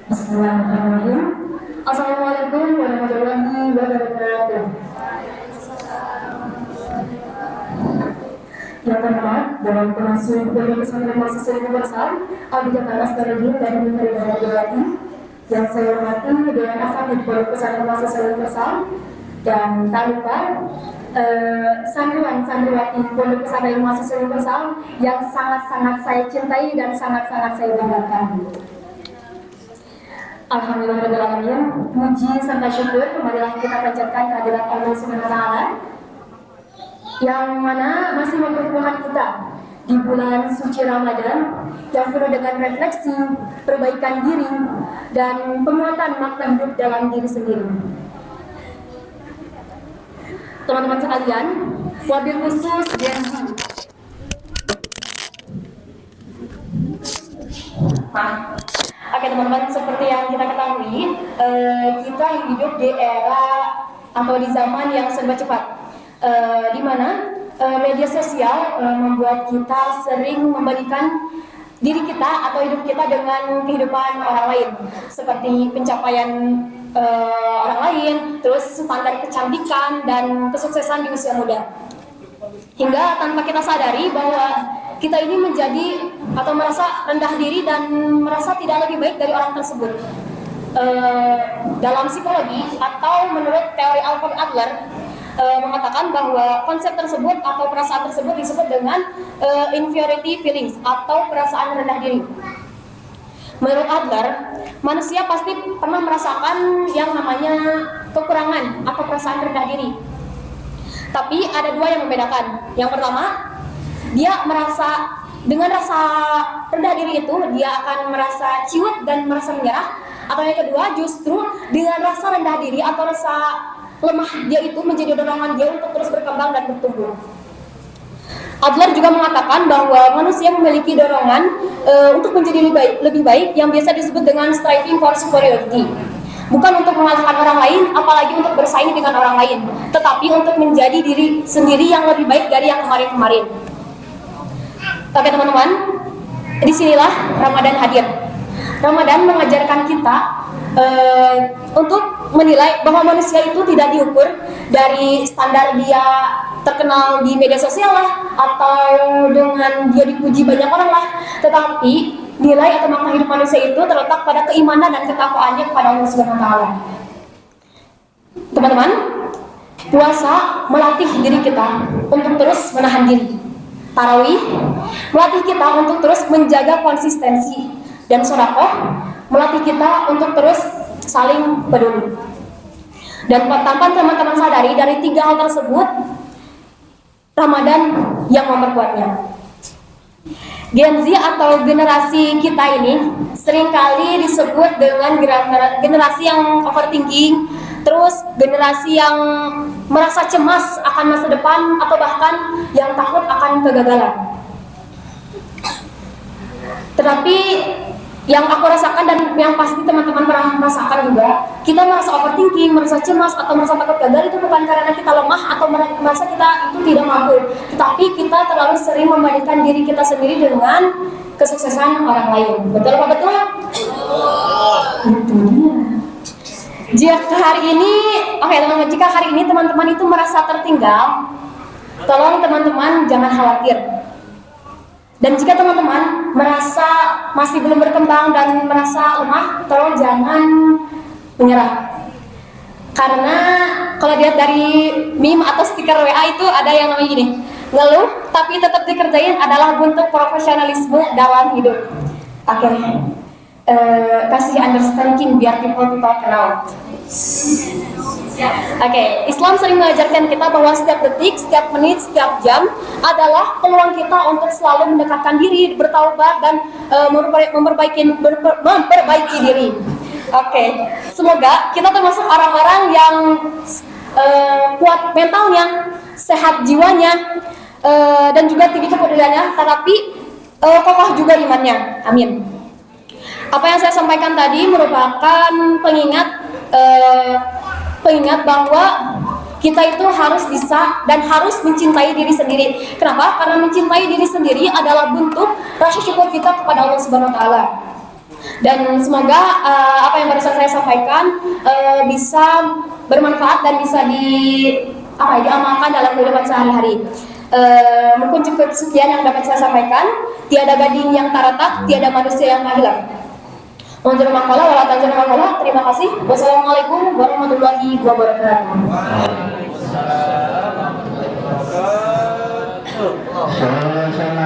Bismillahirrahmanirrahim. Assalamualaikum warahmatullahi wabarakatuh. Yang terhormat Dewan Pengasuh Pondok Pesantren Mahasiswa Universal Abidatan Astarudin dan Universitas Dewati, yang saya hormati Dewan Asatidz Pondok Pesantren Mahasiswa Universal, dan tak lupa santriwan-santriwati Pondok Pesantren Mahasiswa Universal yang sangat-sangat saya cintai dan sangat-sangat saya banggakan. Alhamdulillahirrahmanirrahim. Puji serta syukur marilah kita panjatkan kehadirat Allah Subhanahu wa Ta'ala, yang mana masih mempertemukan kita di bulan suci Ramadan yang penuh dengan refleksi, perbaikan diri, dan penguatan makna hidup dalam diri sendiri. Teman-teman sekalian, wabil khusus Gen Z. Oke teman-teman, seperti yang kita ketahui, kita hidup di era atau di zaman yang serba cepat, di mana media sosial membuat kita sering membandingkan diri kita atau hidup kita dengan kehidupan orang lain, seperti pencapaian orang lain, terus standar kecantikan dan kesuksesan di usia muda, hingga tanpa kita sadari bahwa kita ini menjadi atau merasa rendah diri dan merasa tidak lebih baik dari orang tersebut. Dalam psikologi atau menurut teori Alfred Adler mengatakan bahwa konsep tersebut atau perasaan tersebut disebut dengan inferiority feelings atau perasaan rendah diri. Menurut Adler, manusia pasti pernah merasakan yang namanya kekurangan atau perasaan rendah diri. Tapi ada dua yang membedakan. Yang pertama, dia merasa dengan rasa rendah diri itu dia akan merasa ciut dan merasa menyerah. Atau yang kedua, justru dengan rasa rendah diri atau rasa lemah dia itu menjadi dorongan dia untuk terus berkembang dan bertumbuh. Adler juga mengatakan bahwa manusia memiliki dorongan untuk menjadi lebih baik yang biasa disebut dengan striving for superiority. Bukan untuk mengalahkan orang lain, apalagi untuk bersaing dengan orang lain, tetapi untuk menjadi diri sendiri yang lebih baik dari yang kemarin-kemarin. Oke teman-teman, disinilah Ramadan hadir. Ramadan mengajarkan kita untuk menilai bahwa manusia itu tidak diukur dari standar dia terkenal di media sosial lah, atau dengan dia dipuji banyak orang lah, tetapi nilai atau makna hidup manusia itu terletak pada keimanan dan ketakwaannya kepada Allah Subhanahu wa Ta'ala. Teman-teman, puasa melatih diri kita untuk terus menahan diri. Tarawih melatih kita untuk terus menjaga konsistensi, dan sedekah melatih kita untuk terus saling peduli. Dan tanpa teman-teman sadari dari tiga hal tersebut, Ramadan yang memperkuatnya. Gen Z atau generasi kita ini seringkali disebut dengan generasi yang overthinking, terus generasi yang merasa cemas akan masa depan, atau bahkan yang takut akan kegagalan. Tetapi yang aku rasakan dan yang pasti teman-teman pernah merasakan juga, kita merasa overthinking, merasa cemas, atau merasa takut gagal itu bukan karena kita lemah atau merasa kita itu tidak mampu, tetapi kita terlalu sering membandingkan diri kita sendiri dengan kesuksesan orang lain. Betul apa betul? Itu dia. Jika hari ini teman-teman itu merasa tertinggal, tolong teman-teman jangan khawatir. Dan jika teman-teman merasa masih belum berkembang dan merasa lemah, tolong jangan menyerah. Karena kalau lihat dari meme atau stiker WA itu ada yang namanya gini, ngeluh tapi tetap dikerjain adalah bentuk profesionalisme dalam hidup. Oke. Kasih understanding biar people talk now. Oke, Islam sering mengajarkan kita bahwa setiap detik, setiap menit, setiap jam adalah peluang kita untuk selalu mendekatkan diri, bertaubat, dan memperbaiki diri. Oke, semoga kita termasuk orang-orang yang kuat mentalnya, sehat jiwanya, dan juga tinggi kepeduliannya, tetapi kokoh juga imannya. Amin. Apa yang saya sampaikan tadi merupakan pengingat bahwa kita itu harus bisa dan harus mencintai diri sendiri. Kenapa? Karena mencintai diri sendiri adalah bentuk rasa syukur kita kepada Allah Subhanahu wa Ta'ala. Dan semoga apa yang barusan saya sampaikan bisa bermanfaat dan bisa diamalkan dalam kehidupan sehari-hari. Mungkin cukup sekian yang dapat saya sampaikan. Tiada gading yang tak retak, tiada manusia yang tak hilang. Terima kasih. Wassalamualaikum warahmatullahi wabarakatuh.